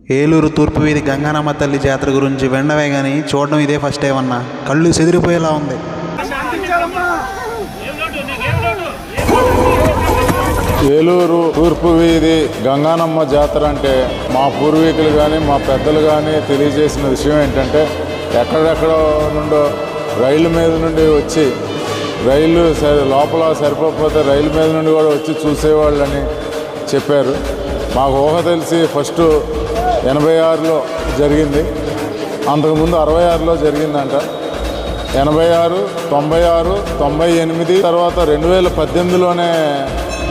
ఏలూరు తూర్పు వీధి గంగానమ్మ తల్లి జాతర గురించి వినడమే కానీ చూడడం ఇదే ఫస్ట్ టైం అన్న. కళ్ళు చెదిరిపోయేలా ఉంది. ఏలూరు తూర్పు వీధి గంగానమ్మ జాతర అంటే మా పూర్వీకులు కానీ మా పెద్దలు కానీ తెలియజేసిన విషయం ఏంటంటే, ఎక్కడెక్కడో నుండో రైలు మీద నుండి వచ్చి రైలు లోపల సరిపోకపోతే రైలు మీద నుండి కూడా వచ్చి చూసేవాళ్ళని చెప్పారు. మాకు ఊహ తెలిసి ఫస్ట్ 86లో జరిగింది, అంతకుముందు 66లో జరిగిందంట. 86, 96, 98 తర్వాత 2018లోనే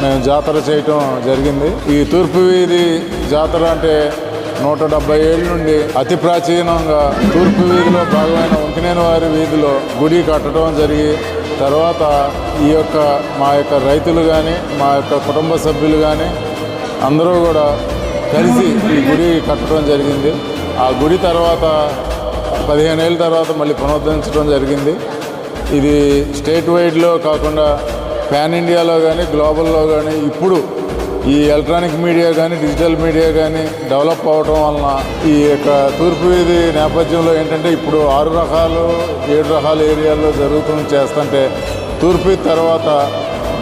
మేము జాతర చేయటం జరిగింది. ఈ తూర్పు వీధి జాతర అంటే 170 ఏళ్ళ నుండి అతి ప్రాచీనంగా తూర్పు వీధిలో భాగమైన వంకినేని వారి వీధిలో గుడి కట్టడం జరిగి, తర్వాత మా యొక్క రైతులు కానీ మా యొక్క కుటుంబ సభ్యులు కానీ అందరూ కూడా కలిసి ఈ గుడి కట్టడం జరిగింది. ఆ గుడి తర్వాత 15 ఏళ్ళ తర్వాత మళ్ళీ పునరుద్ధరించడం జరిగింది. ఇది స్టేట్ వైడ్లో కాకుండా పాన్ ఇండియాలో కానీ గ్లోబల్లో కానీ ఇప్పుడు ఈ ఎలక్ట్రానిక్ మీడియా కానీ డిజిటల్ మీడియా కానీ డెవలప్ అవడం వలన ఈ యొక్క తూర్పు వీధి నేపథ్యంలో ఏంటంటే ఇప్పుడు 6 రకాలు 7 రకాల ఏరియాల్లో చేస్తుంటే తూర్పు వీధి తర్వాత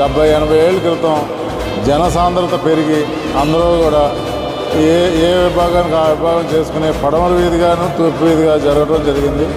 70-80 ఏళ్ళ క్రితం జనసాంద్రత పెరిగి అందరూ కూడా ఏ విభాగానికి ఆ విభాగం చేసుకునే పడమర వీధిగాను తూర్పు వీధిగా జరగడం జరిగింది.